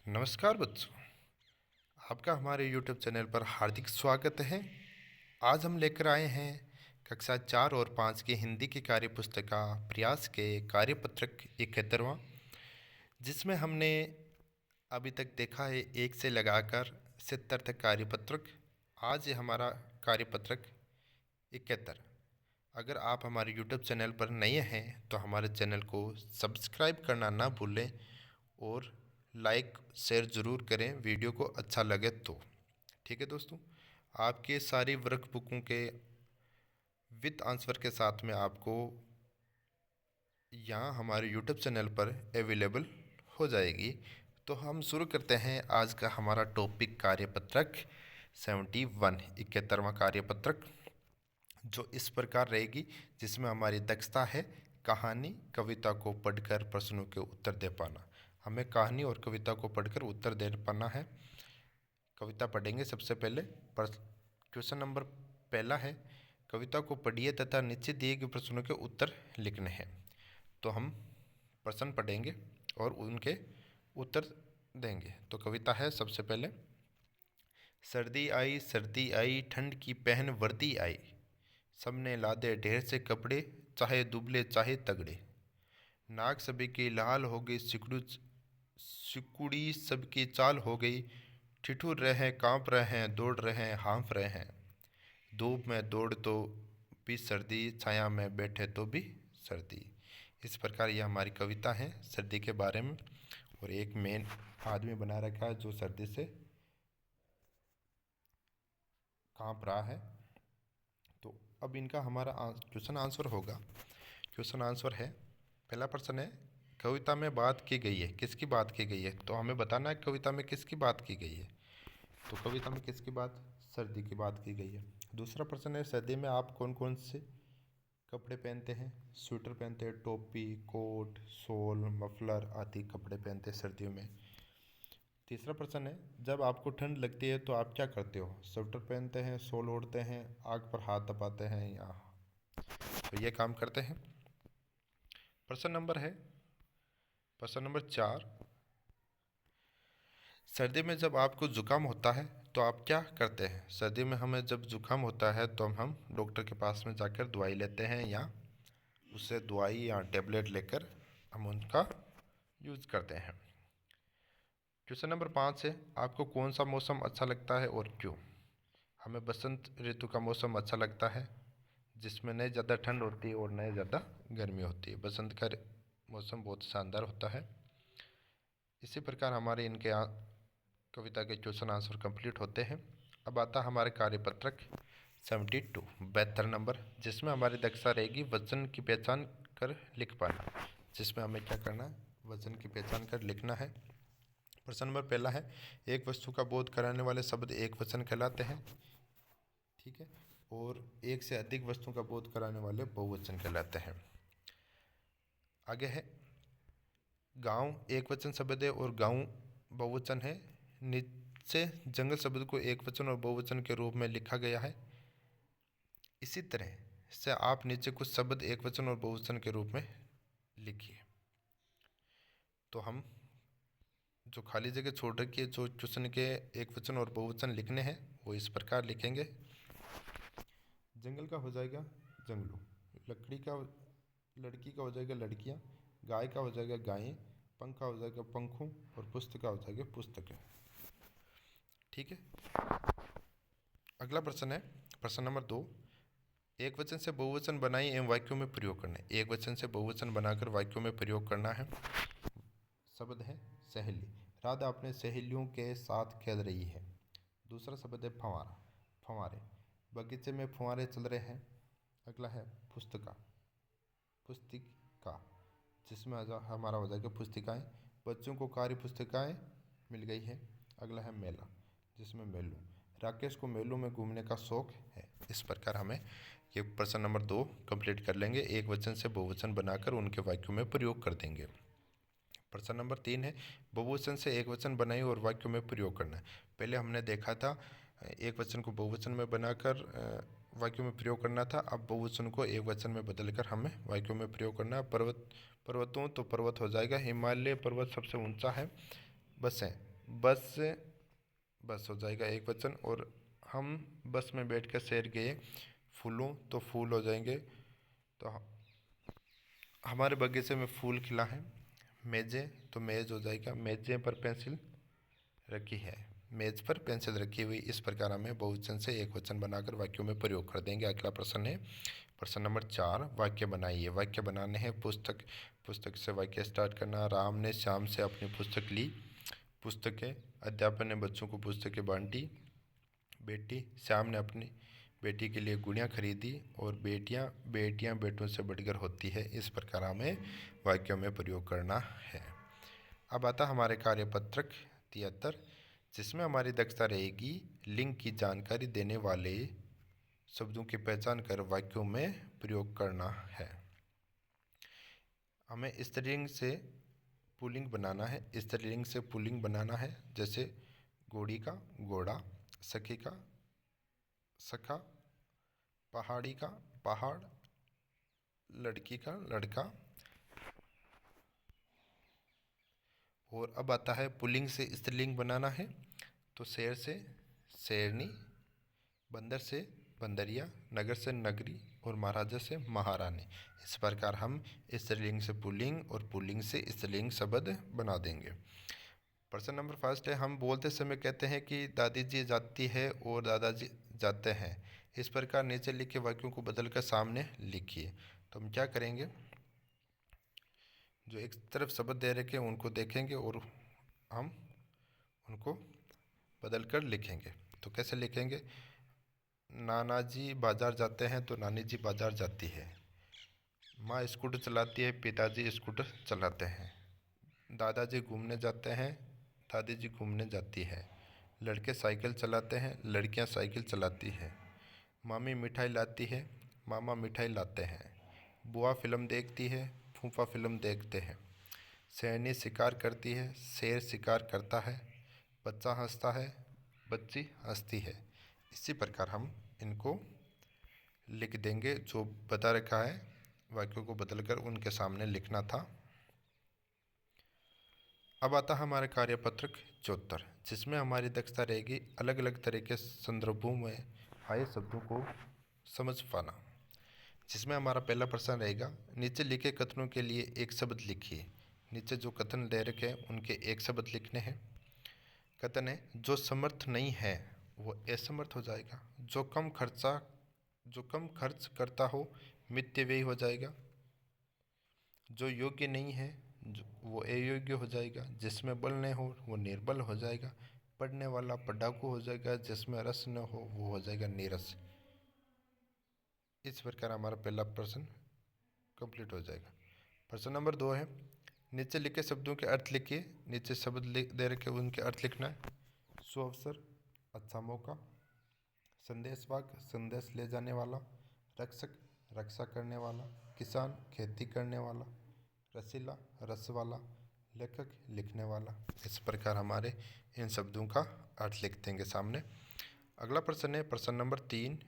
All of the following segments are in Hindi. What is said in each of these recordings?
नमस्कार बच्चों, आपका हमारे YouTube चैनल पर हार्दिक स्वागत है। आज हम लेकर आए हैं कक्षा 4 और 5 की हिंदी की कार्य पुस्तिका प्रयास के कार्यपत्रक 71वां, जिसमें हमने अभी तक देखा है 1 से लगाकर 70 तक कार्यपत्रक। आज ये हमारा कार्यपत्रक 71। अगर आप हमारे YouTube चैनल पर नए हैं तो हमारे चैनल को सब्सक्राइब करना ना भूलें और लाइक शेयर ज़रूर करें वीडियो को अच्छा लगे तो। ठीक है दोस्तों, आपके सारी वर्कबुकों के विद आंसर के साथ में आपको यहाँ हमारे YouTube चैनल पर अवेलेबल हो जाएगी। तो हम शुरू करते हैं आज का हमारा टॉपिक कार्यपत्रक 71 71वां कार्यपत्रक, जो इस प्रकार रहेगी, जिसमें हमारी दक्षता है कहानी कविता को पढ़कर प्रश्नों के उत्तर दे पाना। हमें कहानी और कविता को पढ़कर उत्तर दे पाना है। कविता पढ़ेंगे सबसे पहले। क्वेश्चन नंबर पहला है, कविता को पढ़िए तथा नीचे दिए गए प्रश्नों के उत्तर लिखने हैं। तो हम प्रश्न पढ़ेंगे और उनके उत्तर देंगे। तो कविता है सबसे पहले, सर्दी आई ठंड की पहन वर्दी आई, सबने लादे ढेर से कपड़े, चाहे दुबले चाहे तगड़े, नाक सभी की लाल हो गई, सिकुड़ी सबकी चाल हो गई, ठिठुर रहे हैं कांप रहे हैं दौड़ रहे हैं हाँफ रहे हैं, धूप में दौड़ तो भी सर्दी, छाया में बैठे तो भी सर्दी। इस प्रकार यह हमारी कविता है सर्दी के बारे में। और एक मेन आदमी बना रखा है जो सर्दी से कांप रहा है। तो अब इनका हमारा क्वेश्चन आंसर होगा। क्वेश्चन आंसर है, पहला प्रश्न है, कविता में बात की गई है, किसकी बात की गई है? तो हमें बताना है कविता में किसकी बात की गई है। तो कविता में किसकी बात? सर्दी की बात की गई है। दूसरा प्रश्न है, सर्दी में आप कौन कौन से कपड़े पहनते हैं? स्वेटर पहनते हैं, टोपी, कोट, शॉल, मफलर आदि कपड़े पहनते हैं सर्दियों में। तीसरा प्रश्न है, जब आपको ठंड लगती है तो आप क्या करते हो? स्वेटर पहनते हैं, शॉल ओढ़ते हैं, आग पर हाथ दबाते हैं, या तो ये काम करते हैं। प्रश्न नंबर 4, सर्दी में जब आपको जुकाम होता है तो आप क्या करते हैं? सर्दी में हमें जब जुकाम होता है तो हम डॉक्टर के पास में जाकर दवाई लेते हैं, या उससे दवाई या टेबलेट लेकर हम उनका यूज़ करते हैं। क्वेश्चन नंबर 5 है, आपको कौन सा मौसम अच्छा लगता है और क्यों? हमें बसंत ऋतु का मौसम अच्छा लगता है, जिसमें न ज़्यादा ठंड होती है और न ज़्यादा गर्मी होती है। बसंत का मौसम बहुत शानदार होता है। इसी प्रकार हमारे इनके कविता के क्वेश्चन आंसर कंप्लीट होते हैं। अब आता हमारे कार्यपत्रक 72 72 नंबर, जिसमें हमारी दक्षता रहेगी वचन की पहचान कर लिख पाना। जिसमें हमें क्या करना है? वचन की पहचान कर लिखना है। प्रश्न नंबर पहला है, एक वस्तु का बोध कराने वाले शब्द एक वचन कहलाते हैं। ठीक है, और एक से अधिक वस्तुओं का बोध कराने वाले बहुवचन कहलाते हैं। आगे है, गांव एक वचन शब्द है और गांव बहुवचन है। नीचे जंगल शब्द को एक वचन और बहुवचन के रूप में लिखा गया है। इसी तरह से आप नीचे कुछ शब्द एक वचन और बहुवचन के रूप में लिखिए। तो हम जो खाली जगह छोड़ रखी है, जो क्वेश्चन के एक वचन और बहुवचन लिखने हैं, वो इस प्रकार लिखेंगे। जंगल का हो जाएगा जंगलों, लड़की का हो जाएगा लड़कियां, गाय का हो जाएगा गायें, पंख का हो जाएगा पंखों, और पुस्तक का हो जाएगा पुस्तकें। ठीक है, अगला प्रश्न है प्रश्न नंबर 2, एक वचन से बहुवचन बनाइए एवं वाक्यों में प्रयोग करना है। एक वचन से बहुवचन बनाकर वाक्यों में प्रयोग करना है। शब्द है सहेली, राधा अपने सहेलियों के साथ खेल रही है। दूसरा शब्द है फंवारा, फंवारे, बगीचे में फुहारे चल रहे हैं। अगला है पुस्तिका, पुस्तिका, जिसमें हमारा हो जाएगा पुस्तिकाएँ, बच्चों को कार्य पुस्तिकाएँ मिल गई है। अगला है मेला, जिसमें मेलों, राकेश को मेलों में घूमने का शौक है। इस प्रकार हमें ये प्रश्न नंबर 2 कंप्लीट कर लेंगे। एक वचन से बहुवचन बनाकर उनके वाक्यों में प्रयोग कर देंगे। प्रश्न नंबर 3 है, बहुवचन से एक वचन बनाइए और वाक्यों में प्रयोग करना है। पहले हमने देखा था एक वचन को बहुवचन में बनाकर वाक्यों में प्रयोग करना था। अब बहुवचन को एक वचन में बदलकर हमें वाक्यों में प्रयोग करना है। पर्वतों तो पर्वत हो जाएगा, हिमालय पर्वत सबसे ऊंचा है। बसें बस से बस हो जाएगा एक वचन। और हम बस में बैठकर शहर गए फूलों, तो फूल हो जाएंगे। तो हमारे बगीचे में फूल खिला है। मेज़ें, तो मेज़ हो जाएगा। मेज़ें पर पेंसिल रखी है, मेज़ पर पेंसिल रखी हुई। इस प्रकार हमें बहुवचन से एक वचन बनाकर वाक्यों में प्रयोग कर देंगे। अगला प्रश्न है प्रश्न नंबर 4, वाक्य बनाइए। वाक्य बनाने हैं। पुस्तक, पुस्तक से वाक्य स्टार्ट करना। राम ने श्याम से अपनी पुस्तक ली। पुस्तकें, अध्यापक ने बच्चों को पुस्तकें बांटी। बेटी, श्याम ने अपनी बेटी के लिए गुड़ियाँ खरीदी। और बेटियाँ, बेटियाँ बेटों से बढ़कर होती है। इस प्रकार हमें वाक्यों में प्रयोग करना है। अब आता हमारे कार्यपत्रक 73, जिसमें हमारी दक्षता रहेगी लिंग की जानकारी देने वाले शब्दों की पहचान कर वाक्यों में प्रयोग करना है। हमें स्त्रीलिंग से पुल्लिंग बनाना है। स्त्रीलिंग से पुल्लिंग बनाना है। जैसे घोड़ी का घोड़ा, सखी का सखा, पहाड़ी का पहाड़, लड़की का लड़का। और अब आता है पुल्लिंग से स्त्रीलिंग बनाना है। तो शेर से शेरनी, बंदर से बंदरिया, नगर से नगरी और महाराजा से महारानी। इस प्रकार हम स्त्रीलिंग से पुल्लिंग और पुल्लिंग से स्त्रीलिंग शब्द बना देंगे। प्रश्न नंबर 1 है, हम बोलते समय कहते हैं कि दादी जी जाती है और दादाजी जाते हैं। इस प्रकार नीचे लिखे वाक्यों को बदलकर सामने लिखिए। तो हम क्या करेंगे, जो एक तरफ शब्द दे रखे हैं उनको देखेंगे और हम उनको बदल कर लिखेंगे। तो कैसे लिखेंगे, नाना जी बाज़ार जाते हैं तो नानी जी बाज़ार जाती है। माँ स्कूटर चलाती है, पिताजी स्कूटर चलाते हैं। दादाजी घूमने जाते हैं, दादी जी घूमने जाती है। लड़के साइकिल चलाते हैं, लड़कियां साइकिल चलाती हैं। मामी मिठाई लाती है, मामा मिठाई लाते हैं। बुआ फिल्म देखती है, फूफा फिल्म देखते हैं। शेरनी शिकार करती है, शेर शिकार करता है। बच्चा हंसता है, बच्ची हंसती है। इसी प्रकार हम इनको लिख देंगे। जो बता रखा है वाक्यों को बदलकर उनके सामने लिखना था। अब आता है हमारे कार्यपत्रक 74, जिसमें हमारी दक्षता रहेगी अलग अलग तरह के संदर्भों में आए शब्दों को समझ पाना। जिसमें हमारा पहला प्रश्न रहेगा, नीचे लिखे कथनों के लिए एक शब्द लिखिए। नीचे जो कथन दे रखे हैं उनके एक शब्द लिखने हैं। कथन है, जो समर्थ नहीं है वो असमर्थ हो जाएगा। जो कम खर्च करता हो मितव्ययी हो जाएगा। जो योग्य नहीं है वो अयोग्य हो जाएगा। जिसमें बल न हो वो निर्बल हो जाएगा। पढ़ने वाला पढ़ाकू हो जाएगा। जिसमें रस न हो वो हो जाएगा नीरस। इस प्रकार हमारा पहला प्रश्न कंप्लीट हो जाएगा। प्रश्न नंबर 2 है, नीचे लिखे शब्दों के अर्थ लिखिए। नीचे शब्द दे रखे उनके अर्थ लिखना है। सुअवसर, अच्छा मौका। संदेशवाहक, संदेश ले जाने वाला। रक्षक, रक्षा करने वाला। किसान, खेती करने वाला। रसीला, रस वाला। लेखक, लिखने वाला। इस प्रकार हमारे इन शब्दों का अर्थ लिख देंगे सामने। अगला प्रश्न है प्रश्न नंबर 3,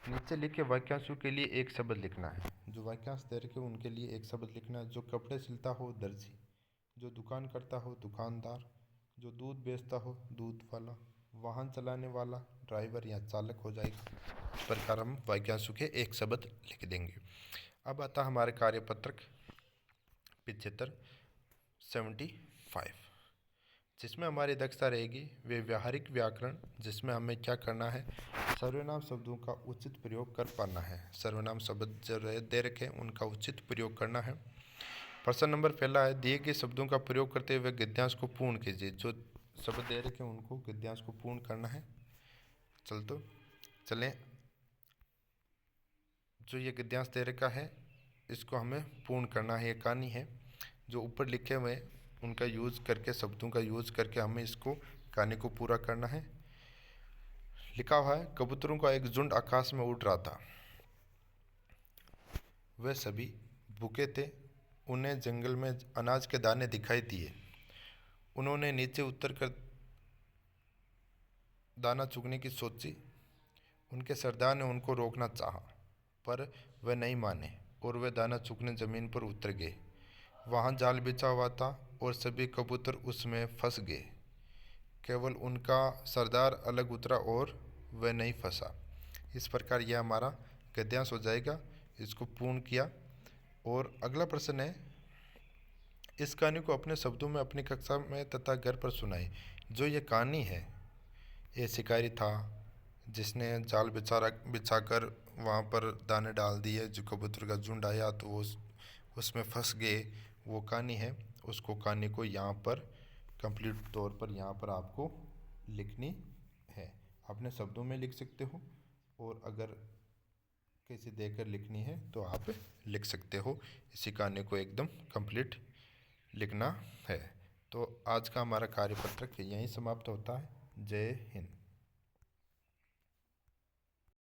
नीचे लिखे वाक्यांशों के लिए एक शब्द लिखना है। जो वाक्यांश दे रखे उनके लिए एक शब्द लिखना है। जो कपड़े सिलता हो दर्जी, जो दुकान करता हो दुकानदार, जो दूध बेचता हो दूध वाला, वाहन चलाने वाला ड्राइवर या चालक हो जाएगा। इस प्रकार हम वाक्यांशों के एक शब्द लिख देंगे। अब आता हमारे कार्यपत्रक 75, 75, जिसमें हमारी दक्षता रहेगी वे व्यावहारिक व्याकरण। जिसमें हमें क्या करना है, सर्वनाम शब्दों का उचित प्रयोग कर पाना है। सर्वनाम शब्द जो दे रखे उनका उचित प्रयोग करना है। प्रश्न नंबर पहला है, दिए गए शब्दों का प्रयोग करते हुए गद्यांश को पूर्ण कीजिए। जो शब्द दे रखे उनको गद्यांश को पूर्ण करना है। चलें, जो ये गद्यांश दे रखा है इसको हमें पूर्ण करना है। ये कहानी है जो ऊपर लिखे हुए उनका यूज़ करके, शब्दों का यूज़ करके हमें इसको कहानी को पूरा करना है। लिखा हुआ है, कबूतरों का एक झुंड आकाश में उड़ रहा था। वे सभी भूखे थे। उन्हें जंगल में अनाज के दाने दिखाई दिए। उन्होंने नीचे उतरकर दाना चुगने की सोची। उनके सरदार ने उनको रोकना चाहा पर वे नहीं माने और वे दाना चुगने ज़मीन पर उतर गए। वहाँ जाल बिछा हुआ था और सभी कबूतर उसमें फंस गए। केवल उनका सरदार अलग उतरा और वह नहीं फंसा। इस प्रकार यह हमारा गद्यांश हो जाएगा। इसको पूर्ण किया। और अगला प्रश्न है, इस कहानी को अपने शब्दों में अपनी कक्षा में तथा घर पर सुनाएं। जो ये कहानी है, ये शिकारी था जिसने जाल बिछाकर वहाँ पर दाने डाल दिए। जो कबूतर का झुंड आया तो वो उसमें फंस गए। वो कहानी है। उसको कहानी को यहाँ पर कंप्लीट तौर पर यहाँ पर आपको लिखनी है। अपने शब्दों में लिख सकते हो, और अगर किसी देकर लिखनी है तो आप लिख सकते हो। इसी कहानी को एकदम कंप्लीट लिखना है। तो आज का हमारा कार्यपत्रक यहीं समाप्त होता है। जय हिंद।